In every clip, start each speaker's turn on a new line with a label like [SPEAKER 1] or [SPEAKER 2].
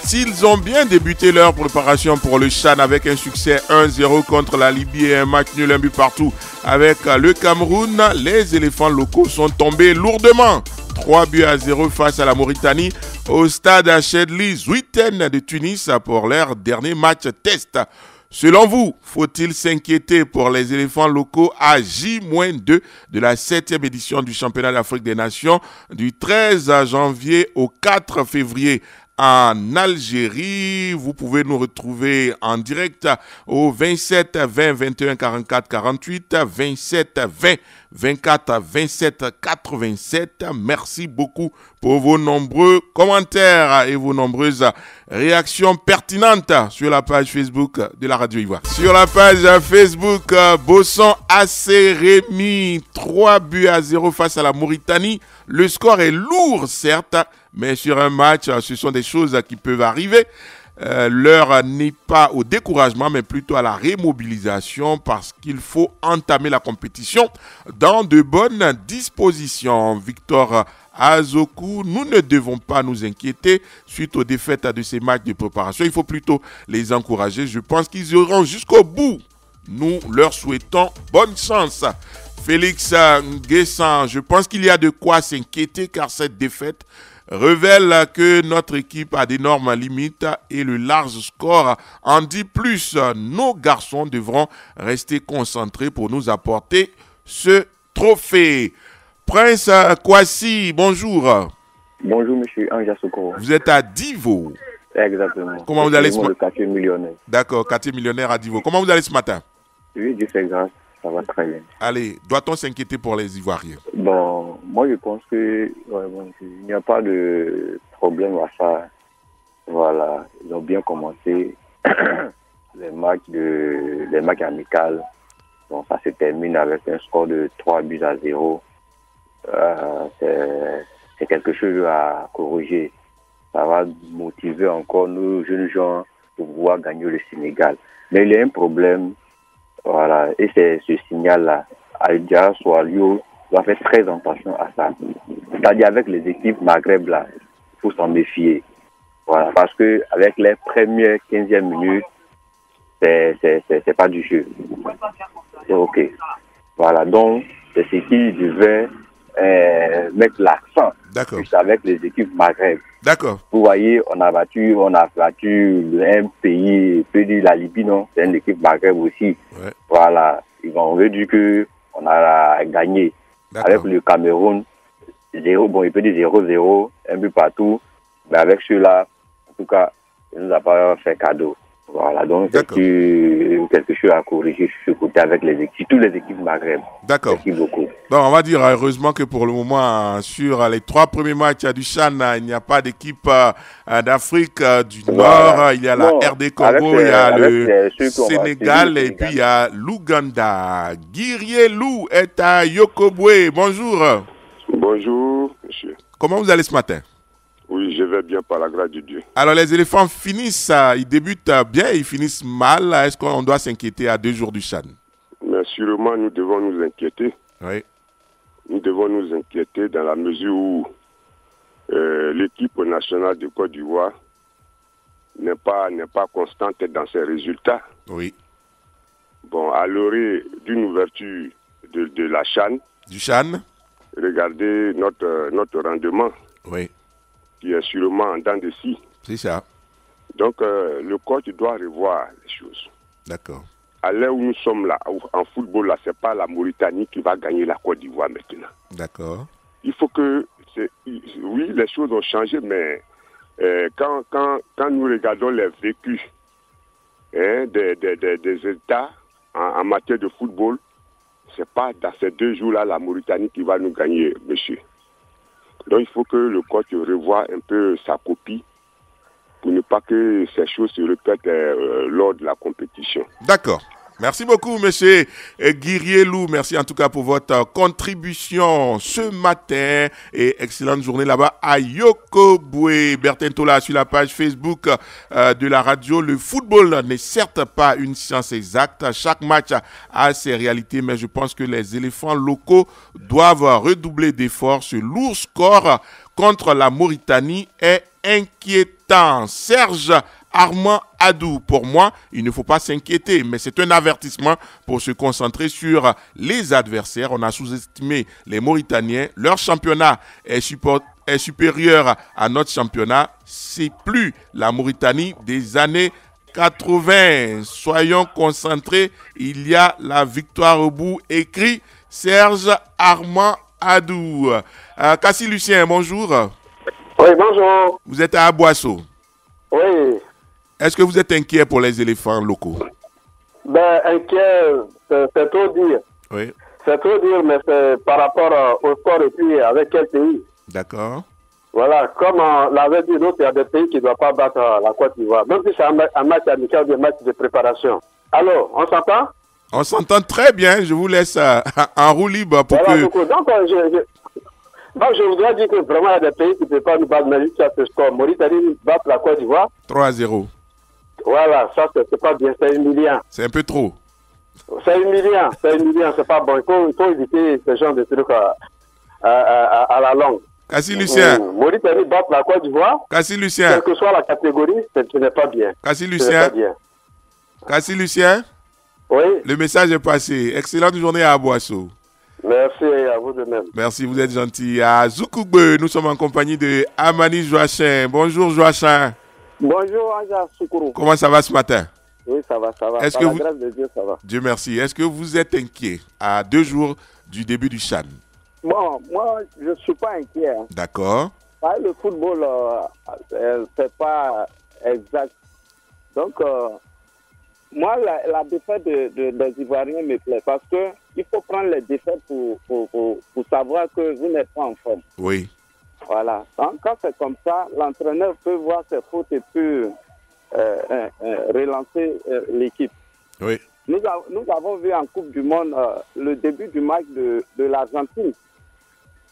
[SPEAKER 1] S'ils ont bien débuté leur préparation pour le CHAN avec un succès 1-0 contre la Libye et un match nul, un but partout avec le Cameroun, les éléphants locaux sont tombés lourdement. 3-0 face à la Mauritanie au stade Chedli Zouiten de Tunis pour leur dernier match test. Selon vous, faut-il s'inquiéter pour les éléphants locaux à J-2 de la 7e édition du championnat d'Afrique des Nations du 13 janvier au 4 février en Algérie? Vous pouvez nous retrouver en direct au 27 20 21 44 48, 27 20 24 27 87. Merci beaucoup pour vos nombreux commentaires et vos nombreuses réactions pertinentes sur la page Facebook de la Radio Ivoire. Sur la page Facebook, Bosson AC Rémi, 3-0 face à la Mauritanie. Le score est lourd, certes, mais sur un match, ce sont des choses qui peuvent arriver. L'heure n'est pas au découragement, mais plutôt à la remobilisation parce qu'il faut entamer la compétition dans de bonnes dispositions. Victor Azoku, nous ne devons pas nous inquiéter suite aux défaites de ces matchs de préparation. Il faut plutôt les encourager. Je pense qu'ils iront jusqu'au bout. Nous leur souhaitons bonne chance. Félix Nguessan, je pense qu'il y a de quoi s'inquiéter car cette défaite révèle que notre équipe a d'énormes limites et le large score en dit plus. Nos garçons devront rester concentrés pour nous apporter ce trophée. Prince Kwasi, bonjour.
[SPEAKER 2] Bonjour, monsieur Anja Sokoro.
[SPEAKER 1] Vous êtes à Divo.
[SPEAKER 2] Exactement.
[SPEAKER 1] Comment vous allez ce matin?
[SPEAKER 2] Le quartier millionnaire.
[SPEAKER 1] D'accord, quartier millionnaire à Divo. Comment vous allez ce matin?
[SPEAKER 2] Oui, Dieu fait grâce. Ça va très bien.
[SPEAKER 1] Allez, doit-on s'inquiéter pour les Ivoiriens?
[SPEAKER 2] Bon, moi je pense que il n'y a pas de problème à ça. Voilà, ils ont bien commencé les matchs amicaux. Bon, ça se termine avec un score de 3-0. C'est quelque chose à corriger. Ça va motiver encore nos jeunes gens pour pouvoir gagner le Sénégal. Mais il y a un problème. Voilà, et c'est ce signal-là. Aldia, Soalio doit faire très attention à ça. C'est-à-dire avec les équipes Maghreb, là, il faut s'en méfier. Voilà, parce que avec les premières 15e minutes, c'est pas du jeu. C'est OK. Voilà, donc c'est ce qui devait mettre l'accent.
[SPEAKER 1] D'accord.
[SPEAKER 2] Avec les équipes Maghreb.
[SPEAKER 1] D'accord.
[SPEAKER 2] Vous voyez, on a battu un pays, peut dire la Libye, non? C'est une équipe Maghreb aussi.
[SPEAKER 1] Ouais.
[SPEAKER 2] Voilà. Ils ont dit qu'on a gagné. Avec le Cameroun, 0, bon, il peut dire 0-0, un but partout. Mais avec ceux-là, en tout cas, il ne nous a pas fait cadeau. Voilà, donc c'est quelque chose à corriger sur ce côté avec les équipes, toutes les équipes Maghreb.
[SPEAKER 1] D'accord.
[SPEAKER 2] Merci beaucoup.
[SPEAKER 1] Donc, on va dire heureusement que pour le moment, sur les 3 premiers matchs du CHAN, il n'y a pas d'équipe d'Afrique du Nord. Il y a la RD Congo, il y a le Sénégal et puis il y a l'Ouganda. Guirier Lou est à Yokobwe. Bonjour.
[SPEAKER 3] Bonjour, monsieur.
[SPEAKER 1] Comment vous allez ce matin?
[SPEAKER 3] Oui, je vais bien par la grâce de Dieu.
[SPEAKER 1] Alors, les éléphants finissent, ils débutent bien, ils finissent mal. Est-ce qu'on doit s'inquiéter à 2 jours du CHAN?
[SPEAKER 3] Mais sûrement, nous devons nous inquiéter.
[SPEAKER 1] Oui.
[SPEAKER 3] Nous devons nous inquiéter dans la mesure où l'équipe nationale de Côte d'Ivoire n'est pas constante dans ses résultats.
[SPEAKER 1] Oui.
[SPEAKER 3] Bon, à l'orée d'une ouverture de la CHAN,
[SPEAKER 1] du CHAN,
[SPEAKER 3] regardez notre rendement.
[SPEAKER 1] Oui.
[SPEAKER 3] Qui est sûrement en dents de scie.
[SPEAKER 1] C'est ça.
[SPEAKER 3] Donc, le coach doit revoir les choses.
[SPEAKER 1] D'accord.
[SPEAKER 3] À l'heure où nous sommes là, en football, là, c'est pas la Mauritanie qui va gagner la Côte d'Ivoire maintenant.
[SPEAKER 1] D'accord.
[SPEAKER 3] Il faut que... Oui, les choses ont changé, mais quand nous regardons les vécus des États en matière de football, c'est pas dans ces 2 jours-là la Mauritanie qui va nous gagner, monsieur. Donc il faut que le coach revoie un peu sa copie pour ne pas que ces choses se répètent lors de la compétition.
[SPEAKER 1] D'accord. Merci beaucoup, monsieur Guirielou. Merci en tout cas pour votre contribution ce matin et excellente journée là-bas à Yokobwe. Bertin Tola sur la page Facebook de la radio. Le football n'est certes pas une science exacte. Chaque match a ses réalités, mais je pense que les éléphants locaux doivent redoubler d'efforts. Ce lourd score contre la Mauritanie est inquiétant. Serge Armand Adou, pour moi, il ne faut pas s'inquiéter, mais c'est un avertissement pour se concentrer sur les adversaires. On a sous-estimé les Mauritaniens. Leur championnat est supérieur à notre championnat. C'est plus la Mauritanie des années 80. Soyons concentrés. Il y a la victoire au bout. Écrit Serge Armand Adou. Cassie Lucien, bonjour.
[SPEAKER 4] Oui, bonjour.
[SPEAKER 1] Vous êtes à Aboisseau.
[SPEAKER 4] Oui.
[SPEAKER 1] Est-ce que vous êtes inquiet pour les éléphants locaux?
[SPEAKER 4] Ben, inquiet, c'est trop dire.
[SPEAKER 1] Oui.
[SPEAKER 4] C'est trop dire, mais c'est par rapport au sport et puis avec quel pays.
[SPEAKER 1] D'accord.
[SPEAKER 4] Voilà, comme on l'avait dit, il y a des pays qui ne doivent pas battre la Côte d'Ivoire. Même si c'est un match amical ou un match de préparation. Allô, on s'entend?
[SPEAKER 1] On s'entend très bien. Je vous laisse en roue libre pour
[SPEAKER 4] voilà,
[SPEAKER 1] que...
[SPEAKER 4] Donc, je voudrais dire que vraiment, il y a des pays qui ne peuvent pas nous battre, mais juste à ce score. Mauritanie bat la Côte d'Ivoire.
[SPEAKER 1] 3-0.
[SPEAKER 4] Voilà, ça, c'est pas bien, c'est humiliant.
[SPEAKER 1] C'est un peu trop.
[SPEAKER 4] C'est humiliant, c'est pas bon. Il faut éviter ce genre de trucs à la longue.
[SPEAKER 1] Cassie Lucien.
[SPEAKER 4] Mauritanie bat la Côte d'Ivoire.
[SPEAKER 1] Cassie Lucien.
[SPEAKER 4] Quelle que soit la catégorie, ce n'est pas bien.
[SPEAKER 1] Cassie Lucien. Cassie Lucien.
[SPEAKER 4] Oui.
[SPEAKER 1] Le message est passé. Excellente journée à Aboisseau.
[SPEAKER 4] Merci à vous de même.
[SPEAKER 1] Merci, vous êtes gentil. À Zoukougbe, nous sommes en compagnie de Amani Joachin. Bonjour Joachin.
[SPEAKER 4] Bonjour Anja Soukourou.
[SPEAKER 1] Comment ça va ce matin?
[SPEAKER 4] Oui, ça va.
[SPEAKER 1] Est-ce
[SPEAKER 4] Par
[SPEAKER 1] que
[SPEAKER 4] la
[SPEAKER 1] vous...
[SPEAKER 4] grâce de Dieu, ça va.
[SPEAKER 1] Dieu merci. Est-ce que vous êtes inquiet à 2 jours du début du CHAN?
[SPEAKER 4] Bon, moi, je ne suis pas inquiet. Hein.
[SPEAKER 1] D'accord.
[SPEAKER 4] Le football, c'est pas exact. Donc, moi, la défaite des Ivoiriens me plaît parce qu'il faut prendre les défaites pour savoir que vous n'êtes pas en forme.
[SPEAKER 1] Oui.
[SPEAKER 4] Voilà. Donc, quand c'est comme ça, l'entraîneur peut voir ses fautes et peut relancer l'équipe.
[SPEAKER 1] Oui.
[SPEAKER 4] Nous avons vu en Coupe du Monde le début du match de l'Argentine.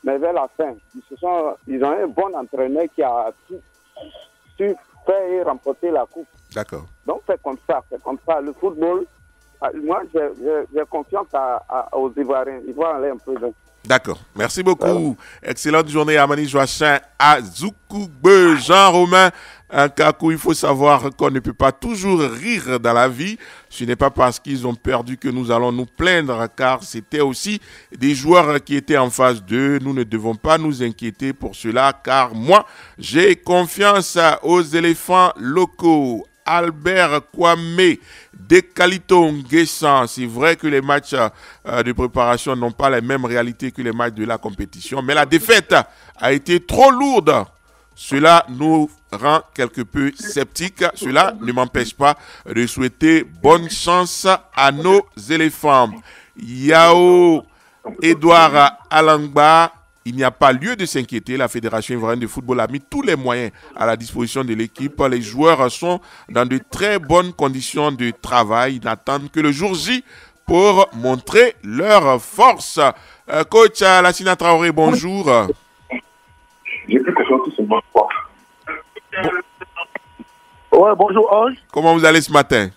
[SPEAKER 4] Mais vers la fin, ils ont un bon entraîneur qui a su faire remporter la coupe.
[SPEAKER 1] D'accord.
[SPEAKER 4] Donc c'est comme ça. Le football, moi j'ai confiance aux Ivoiriens. Ils vont aller un peu loin.
[SPEAKER 1] D'accord. Merci beaucoup. Excellente journée à Amani Joachin à Zoukougbe. Jean-Romain Kakou, il faut savoir qu'on ne peut pas toujours rire dans la vie. Ce n'est pas parce qu'ils ont perdu que nous allons nous plaindre, car c'était aussi des joueurs qui étaient en phase 2. Nous ne devons pas nous inquiéter pour cela, car moi, j'ai confiance aux éléphants locaux. Albert Kwame, Decalito Nguessan. C'est vrai que les matchs de préparation n'ont pas les mêmes réalités que les matchs de la compétition, mais la défaite a été trop lourde. Cela nous rend quelque peu sceptiques. Cela ne m'empêche pas de souhaiter bonne chance à nos éléphants. Yao Edouard Alangba. Il n'y a pas lieu de s'inquiéter. La Fédération ivoirienne de football a mis tous les moyens à la disposition de l'équipe. Les joueurs sont dans de très bonnes conditions de travail. Ils n'attendent que le jour J pour montrer leur force. Coach Lassina Traoré, bonjour.
[SPEAKER 5] J'ai plus confiance en moi. Ouais, bonjour Ange.
[SPEAKER 1] Comment vous allez ce matin?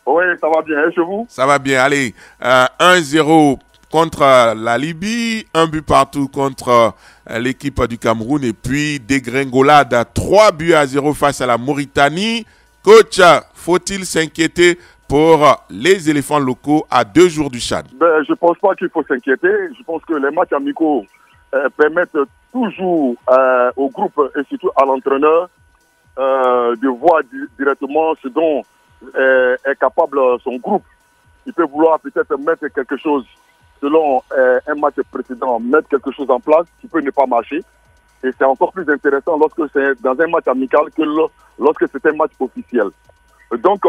[SPEAKER 5] Oui, ça va bien. Et chez vous?
[SPEAKER 1] Ça va bien. Allez, 1-0 contre la Libye, 1 but partout contre l'équipe du Cameroun et puis dégringolade 3-0 face à la Mauritanie. Coach, faut-il s'inquiéter pour les éléphants locaux à 2 jours du CHAN?
[SPEAKER 5] Je ne pense pas qu'il faut s'inquiéter. Je pense que les matchs amicaux permettent toujours au groupe et surtout à l'entraîneur de voir directement ce dont est capable son groupe. Il peut vouloir peut-être mettre quelque chose selon un match précédent, mettre quelque chose en place qui peut ne pas marcher. Et c'est encore plus intéressant lorsque c'est dans un match amical que lorsque c'est un match officiel. Donc,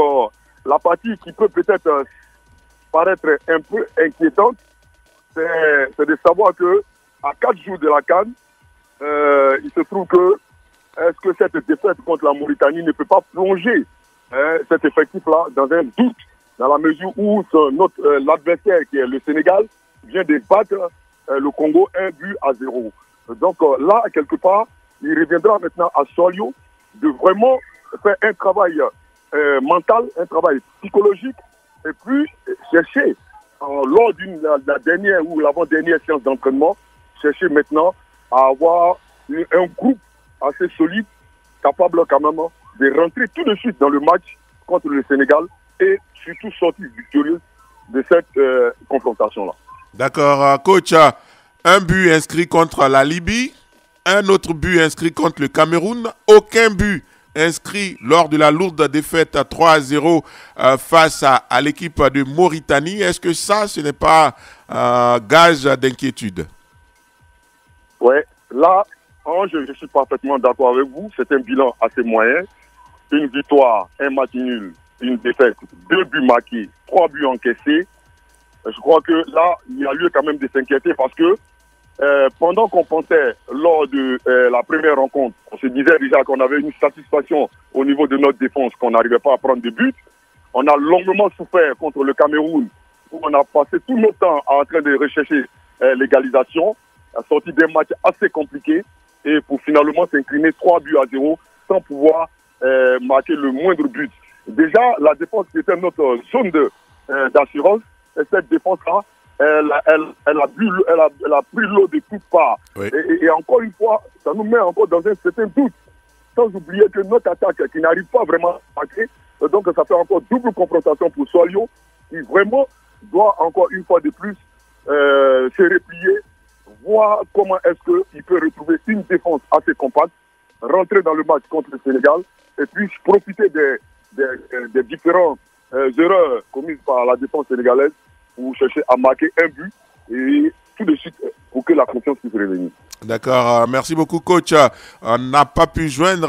[SPEAKER 5] la partie qui peut peut-être paraître un peu inquiétante, c'est de savoir que à 4 jours de la CAN, il se trouve que est-ce que cette défaite contre la Mauritanie ne peut pas plonger cet effectif-là dans un doute, dans la mesure où l'adversaire qui est le Sénégal vient de battre le Congo 1-0. Donc là, quelque part, il reviendra maintenant à Solio de vraiment faire un travail mental, un travail psychologique, et puis chercher, lors la dernière ou l'avant-dernière séance d'entraînement, chercher maintenant à avoir un groupe assez solide, capable quand même de rentrer tout de suite dans le match contre le Sénégal et surtout sortir victorieux de cette confrontation-là.
[SPEAKER 1] D'accord, coach. Un but inscrit contre la Libye, un autre but inscrit contre le Cameroun, aucun but inscrit lors de la lourde défaite 3-0 face à l'équipe de Mauritanie. Est-ce que ça, ce n'est pas gage d'inquiétude?
[SPEAKER 5] Oui, là, je suis parfaitement d'accord avec vous. C'est un bilan assez moyen. Une victoire, un match nul, une défaite, 2 buts marqués, 3 buts encaissés. Je crois que là, il y a lieu quand même de s'inquiéter parce que pendant qu'on pensait lors de la première rencontre, on se disait déjà qu'on avait une satisfaction au niveau de notre défense, qu'on n'arrivait pas à prendre de buts. On a longuement souffert contre le Cameroun, où on a passé tout notre temps en train de rechercher l'égalisation, a sorti des matchs assez compliqués, et pour finalement s'incliner 3-0 sans pouvoir marquer le moindre but. Déjà, la défense qui était notre zone d'assurance, et cette défense-là, elle a pris l'eau de toutes parts. Oui. Et encore une fois, ça nous met encore dans un certain doute. Sans oublier que notre attaque qui n'arrive pas vraiment à marquer, donc ça fait encore double confrontation pour Soilio, qui vraiment doit encore une fois de plus se replier, voir comment est-ce qu'il peut retrouver une défense assez compacte, rentrer dans le match contre le Sénégal, et puis profiter des différentes erreurs commises par la défense sénégalaise pour chercher à marquer un but et tout de suite pour que la confiance puisse revenir.
[SPEAKER 1] D'accord, merci beaucoup coach. On n'a pas pu joindre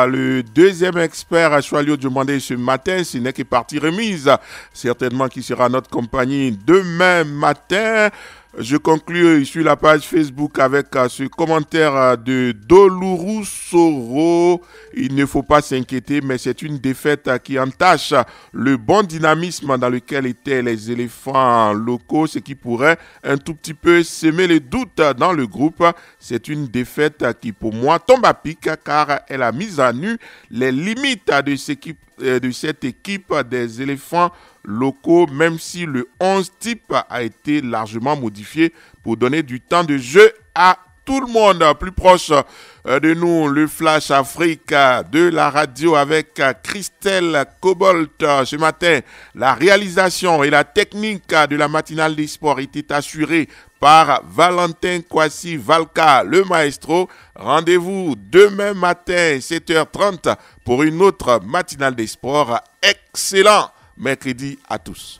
[SPEAKER 1] le deuxième expert à Choilio demandé ce matin, ce n'est que partie remise, certainement qui sera notre compagnie demain matin. Je conclue sur la page Facebook avec ce commentaire de Dolourou Soro. Il ne faut pas s'inquiéter, mais c'est une défaite qui entache le bon dynamisme dans lequel étaient les éléphants locaux, ce qui pourrait un tout petit peu semer les doutes dans le groupe. C'est une défaite qui, pour moi, tombe à pic car elle a mis à nu les limites de cette équipe des éléphants locaux, même si le 11 type a été largement modifié pour donner du temps de jeu à tout le monde. Plus proche de nous, le Flash Afrique de la radio avec Christelle Cobolt. Ce matin, la réalisation et la technique de la matinale des sports était assurée par Valentin Kwasi Valka, le maestro. Rendez-vous demain matin, 7h30, pour une autre matinale des sports. Excellent mercredi à tous.